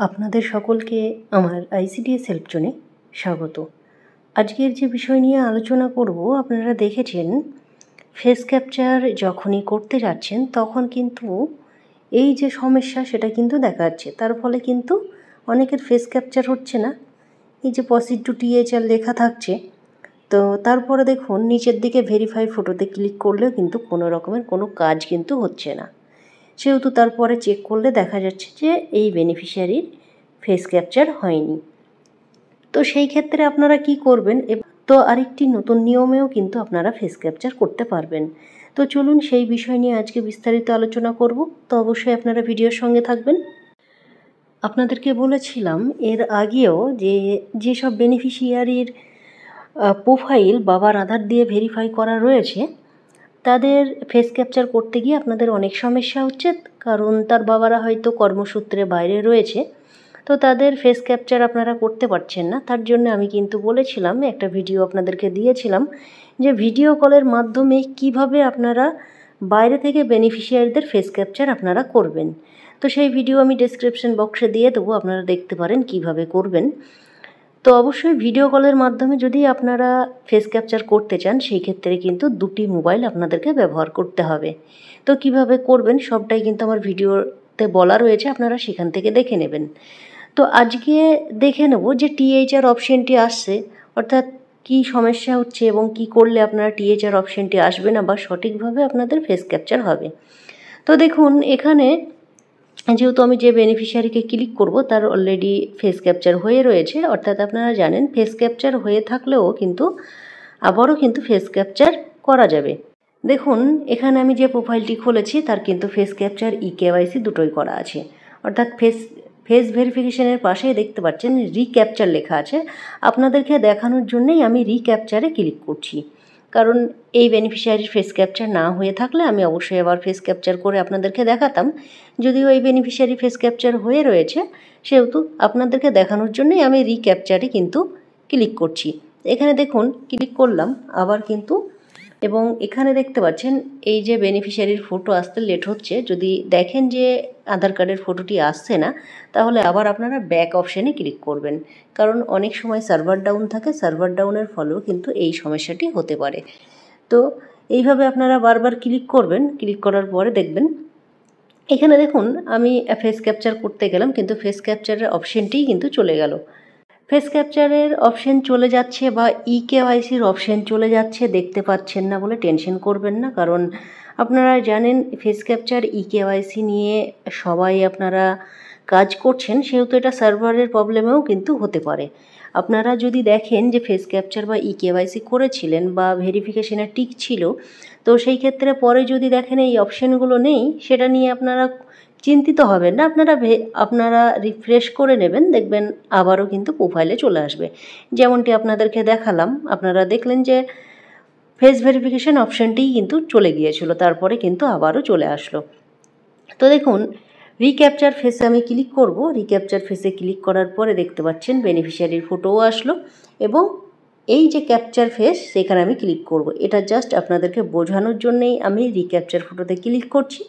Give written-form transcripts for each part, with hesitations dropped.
আপনাদের সকলকে আমার আইসিডিএস হেল্প জোনে স্বাগত। আজকের যে বিষয় নিয়ে আলোচনা করব, আপনারা দেখেছেন ফেস ক্যাপচার যখনই করতে যাচ্ছেন তখন কিন্তু এই যে সমস্যা সেটা কিন্তু দেখা যাচ্ছে। তার ফলে কিন্তু অনেকের ফেস ক্যাপচার হচ্ছে না। এই যে প্রসিড টু টিএইচআর লেখা থাকছে, তো তারপরে দেখুন নিচের দিকে ভেরিফাই ফটোতে ক্লিক করলেও কিন্তু কোনো রকমের কোনো কাজ কিন্তু হচ্ছে না। সেহেতু তারপরে চেক করলে দেখা যাচ্ছে যে এই বেনিফিশিয়ারির ফেস ক্যাপচার হয়নি। তো সেই ক্ষেত্রে আপনারা কি করবেন? তো আরেকটি নতুন নিয়মেও কিন্তু আপনারা ফেস ক্যাপচার করতে পারবেন। তো চলুন সেই বিষয় নিয়ে আজকে বিস্তারিত আলোচনা করব। তো অবশ্যই আপনারা ভিডিওর সঙ্গে থাকবেন। আপনাদেরকে বলেছিলাম এর আগেও যে যেসব বেনিফিশিয়ারির প্রোফাইল বাবার আধার দিয়ে ভেরিফাই করা রয়েছে, তাদের ফেস ক্যাপচার করতে গিয়ে আপনাদের অনেক সমস্যা হচ্ছে। কারণ তার বাবারা হয়তো কর্মসূত্রে বাইরে রয়েছে, তো তাদের ফেস ক্যাপচার আপনারা করতে পারছেন না। তার জন্য আমি কিন্তু বলেছিলাম, একটা ভিডিও আপনাদেরকে দিয়েছিলাম যে ভিডিও কলের মাধ্যমে কিভাবে আপনারা বাইরে থেকে বেনিফিশিয়ারিদের ফেস ক্যাপচার আপনারা করবেন। তো সেই ভিডিও আমি ডেসক্রিপশন বক্সে দিয়ে দেবো, আপনারা দেখতে পারেন কিভাবে করবেন। তো অবশ্যই ভিডিও কলের মাধ্যমে যদি আপনারা ফেস ক্যাপচার করতে চান, সেই ক্ষেত্রে কিন্তু দুটি মোবাইল আপনাদেরকে ব্যবহার করতে হবে। তো কিভাবে করবেন সবটাই কিন্তু আমার ভিডিওতে বলা রয়েছে, আপনারা সেখান থেকে দেখে নেবেন। তো আজকে দেখে নেব যে টিএইচআর অপশানটি আসছে, অর্থাৎ কি সমস্যা হচ্ছে এবং কি করলে আপনারা টিএইচআর অপশানটি আসবে না বা সঠিকভাবে আপনাদের ফেস ক্যাপচার হবে। তো দেখুন এখানে যেহেতু আমি যে বেনিফিশিয়ারিকে ক্লিক করব তার অলরেডি ফেস ক্যাপচার হয়ে রয়েছে, অর্থাৎ আপনারা জানেন ফেস ক্যাপচার হয়ে থাকলেও কিন্তু আবারও কিন্তু ফেস ক্যাপচার করা যাবে। দেখুন এখানে আমি যে প্রোফাইলটি খুলেছি তার কিন্তু ফেস ক্যাপচার ইকেওয়াইসি দুটোই করা আছে, অর্থাৎ ফেস ভেরিফিকেশনের পাশেই দেখতে পাচ্ছেন রিক্যাপচার লেখা আছে। আপনাদেরকে দেখানোর জন্যই আমি রিক্যাপচারে ক্লিক করছি, কারণ এই বেনিফিশিয়ারির ফেস ক্যাপচার না হয়ে থাকলে আমি অবশ্যই আবার ফেস ক্যাপচার করে আপনাদেরকে দেখাতাম। যদিও এই বেনিফিশিয়ারি ফেস ক্যাপচার হয়ে রয়েছে, সেহেতু আপনাদেরকে দেখানোর জন্যই আমি রিক্যাপচারে কিন্তু ক্লিক করছি। এখানে দেখুন ক্লিক করলাম আবার কিন্তু, এবং এখানে দেখতে পাচ্ছেন এই যে বেনিফিশিয়ারির ফটো আসতে লেট হচ্ছে। যদি দেখেন যে আধার কার্ডের ফটোটি আসছে না, তাহলে আবার আপনারা ব্যাক অপশানে ক্লিক করবেন, কারণ অনেক সময় সার্ভার ডাউন থাকে, সার্ভার ডাউনের ফলেও কিন্তু এই সমস্যাটি হতে পারে। তো এইভাবে আপনারা বারবার ক্লিক করবেন, ক্লিক করার পরে দেখবেন এখানে দেখুন আমি ফেস ক্যাপচার করতে গেলাম কিন্তু ফেস ক্যাপচারের অপশানটিই কিন্তু চলে গেল। ফেস ক্যাপচারের অপশান চলে যাচ্ছে বা ইকেওয়াইসির অপশান চলে যাচ্ছে, দেখতে পাচ্ছেন না বলে টেনশন করবেন না, কারণ আপনারা জানেন ফেস ক্যাপচার ইকেওয়াইসি নিয়ে সবাই আপনারা কাজ করছেন, সেহেতু এটা সার্ভারের প্রবলেমেও কিন্তু হতে পারে। আপনারা যদি দেখেন যে ফেস ক্যাপচার বা ইকেওয়াইসি করেছিলেন বা ভেরিফিকেশনের টিক ছিল, তো সেই ক্ষেত্রে পরে যদি দেখেন এই অপশানগুলো নেই, সেটা নিয়ে আপনারা চিন্তিত হবেন না। আপনারা রিফ্রেশ করে নেবেন, দেখবেন আবারও কিন্তু প্রোফাইলে চলে আসবে। যেমনটি আপনাদেরকে দেখালাম, আপনারা দেখলেন যে ফেস ভেরিফিকেশন অপশানটিই কিন্তু চলে গিয়েছিল, তারপরে কিন্তু আবারও চলে আসলো। তো দেখুন রিক্যাপচার ফেসে আমি ক্লিক করব। রিক্যাপচার ফেসে ক্লিক করার পরে দেখতে পাচ্ছেন বেনিফিশিয়ারির ফটোও আসলো, এবং এই যে ক্যাপচার ফেস সেখানে আমি ক্লিক করব। এটা জাস্ট আপনাদেরকে বোঝানোর জন্যেই আমি রিক্যাপচার ফটোতে ক্লিক করছি,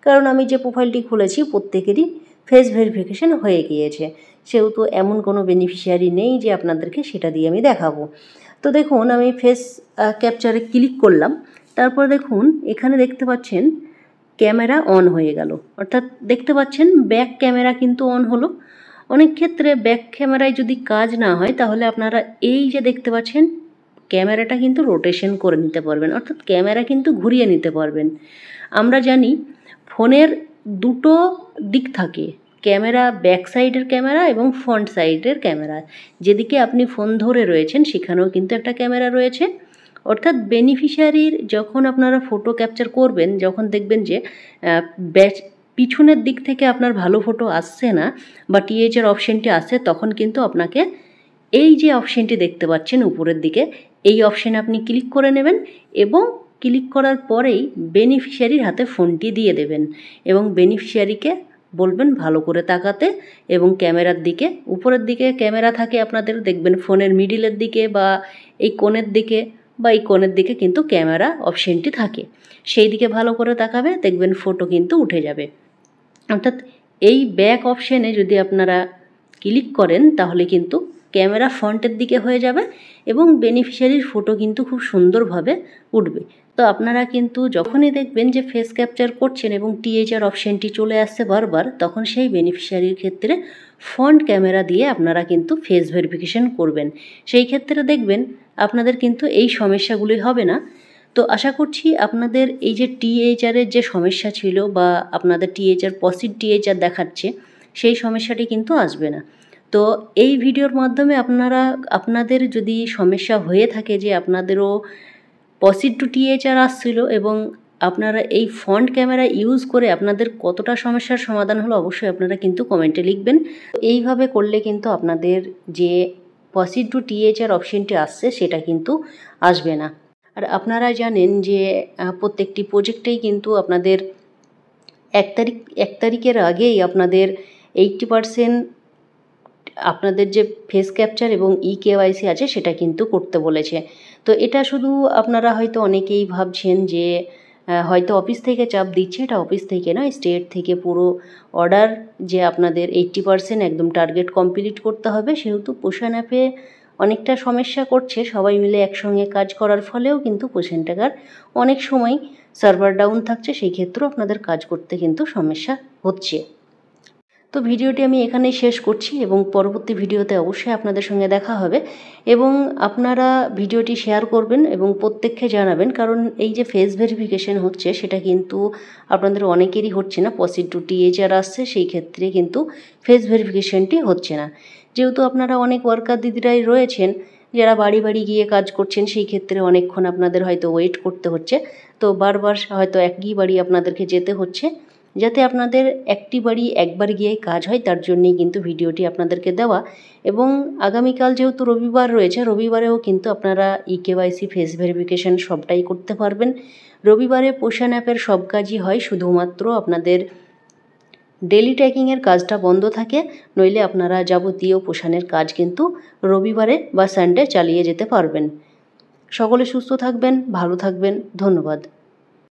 কারণ আমি যে প্রোফাইলটি খুলেছি প্রত্যেকেরই ফেস ভেরিফিকেশন হয়ে গিয়েছে, সেহেতু এমন কোনো বেনিফিশিয়ারি নেই যে আপনাদেরকে সেটা দিয়ে আমি দেখাবো। তো দেখুন আমি ফেস ক্যাপচারে ক্লিক করলাম, তারপর দেখুন এখানে দেখতে পাচ্ছেন ক্যামেরা অন হয়ে গেল, অর্থাৎ দেখতে পাচ্ছেন ব্যাক ক্যামেরা কিন্তু অন হলো। অনেক ক্ষেত্রে ব্যাক ক্যামেরায় যদি কাজ না হয়, তাহলে আপনারা এই যে দেখতে পাচ্ছেন ক্যামেরাটা কিন্তু রোটেশন করে নিতে পারবেন, অর্থাৎ ক্যামেরা কিন্তু ঘুরিয়ে নিতে পারবেন। আমরা জানি ফোনের দুটো দিক থাকে, ক্যামেরা ব্যাক সাইডের ক্যামেরা এবং ফ্রন্ট সাইডের ক্যামেরা। যেদিকে আপনি ফোন ধরে রয়েছেন সেখানেও কিন্তু একটা ক্যামেরা রয়েছে, অর্থাৎ বেনিফিশিয়ারির যখন আপনারা ফটো ক্যাপচার করবেন, যখন দেখবেন যে পিছনের দিক থেকে আপনার ভালো ফটো আসছে না বা টিএইচআর অপশানটি আসছে, তখন কিন্তু আপনাকে এই যে অপশানটি দেখতে পাচ্ছেন উপরের দিকে, এই অপশানে আপনি ক্লিক করে নেবেন এবং ক্লিক করার পরেই বেনিফিশিয়ারির হাতে ফোনটি দিয়ে দেবেন এবং বেনিফিশিয়ারিকে বলবেন ভালো করে তাকাতে এবং ক্যামেরার দিকে। উপরের দিকে ক্যামেরা থাকে আপনাদের, দেখবেন ফোনের মিডিলের দিকে বা এই কোণের দিকে বা এই কোণের দিকে কিন্তু ক্যামেরা অপশানটি থাকে, সেই দিকে ভালো করে তাকাবে, দেখবেন ফটো কিন্তু উঠে যাবে। অর্থাৎ এই ব্যাক অপশানে যদি আপনারা ক্লিক করেন তাহলে কিন্তু ক্যামেরা ফ্রন্টের দিকে হয়ে যাবে এবং বেনিফিশিয়ারির ফটো কিন্তু খুব সুন্দরভাবে উঠবে। তো আপনারা কিন্তু যখনই দেখবেন যে ফেস ক্যাপচার করছেন এবং টিএইচআর অপশানটি চলে আসছে বারবার, তখন সেই বেনিফিশিয়ারির ক্ষেত্রে ফ্রন্ট ক্যামেরা দিয়ে আপনারা কিন্তু ফেস ভেরিফিকেশন করবেন। সেই ক্ষেত্রে দেখবেন আপনাদের কিন্তু এই সমস্যাগুলি হবে না। তো আশা করছি আপনাদের এই যে টিএইচআরের যে সমস্যা ছিল বা আপনাদের টিএইচআর পসিড টিএইচআর দেখাচ্ছে, সেই সমস্যাটি কিন্তু আসবে না। তো এই ভিডিওর মাধ্যমে আপনাদের যদি সমস্যা হয়ে থাকে যে আপনাদেরও পসিড টু টিএইচআর আসছিল এবং আপনারা এই ফ্রন্ট ক্যামেরা ইউজ করে আপনাদের কতটা সমস্যার সমাধান হলো অবশ্যই আপনারা কিন্তু কমেন্টে লিখবেন। এইভাবে করলে কিন্তু আপনাদের যে পসিড টু টিএইচআর অপশানটি আসছে সেটা কিন্তু আসবে না। আর আপনারা জানেন যে প্রত্যেকটি প্রজেক্টেই কিন্তু আপনাদের এক তারিখের আগেই আপনাদের 80% আপনাদের যে ফেস ক্যাপচার এবং ইকেওয়াইসি আছে সেটা কিন্তু করতে বলেছে। তো এটা শুধু আপনারা হয়তো অনেকেই ভাবছেন যে হয়তো অফিস থেকে চাপ দিচ্ছে, এটা অফিস থেকে নয়, স্টেট থেকে পুরো অর্ডার যে আপনাদের 80% একদম টার্গেট কমপ্লিট করতে হবে। সেহেতু পোষণ অ্যাপে অনেকটা সমস্যা করছে, সবাই মিলে একসঙ্গে কাজ করার ফলেও কিন্তু পোষণ টাকার অনেক সময় সার্ভার ডাউন থাকছে, সেই ক্ষেত্রেও আপনাদের কাজ করতে কিন্তু সমস্যা হচ্ছে। তো ভিডিওটি আমি এখানেই শেষ করছি এবং পরবর্তী ভিডিওতে অবশ্যই আপনাদের সঙ্গে দেখা হবে এবং আপনারা ভিডিওটি শেয়ার করবেন এবং প্রত্যেককে জানাবেন, কারণ এই যে ফেস ভেরিফিকেশন হচ্ছে সেটা কিন্তু আপনাদের অনেকেরই হচ্ছে না। পসিড টু টিএইচআর আসছে, সেই ক্ষেত্রে কিন্তু ফেস ভেরিফিকেশনটি হচ্ছে না। যেহেতু আপনারা অনেক ওয়ার্কার দিদিরাই রয়েছেন যারা বাড়ি বাড়ি গিয়ে কাজ করছেন, সেই ক্ষেত্রে অনেকক্ষণ আপনাদের হয়তো ওয়েট করতে হচ্ছে। তো বারবার হয়তো একই বাড়ি আপনাদেরকে যেতে হচ্ছে। যাতে আপনাদের একটি বাড়ি একবার গিয়ে কাজ হয়, তার জন্যেই কিন্তু ভিডিওটি আপনাদেরকে দেওয়া। এবং আগামীকাল যেহেতু রবিবার রয়েছে, রবিবারেও কিন্তু আপনারা ইকেওয়াইসি ফেস ভেরিফিকেশন সবটাই করতে পারবেন। রবিবারে পোষণ অ্যাপের সব কাজই হয়, শুধুমাত্র আপনাদের ডেলি ট্র্যাকিংয়ের কাজটা বন্ধ থাকে, নইলে আপনারা যাবতীয় পোষণের কাজ কিন্তু রবিবারে বা সানডে চালিয়ে যেতে পারবেন। সকলে সুস্থ থাকবেন, ভালো থাকবেন, ধন্যবাদ।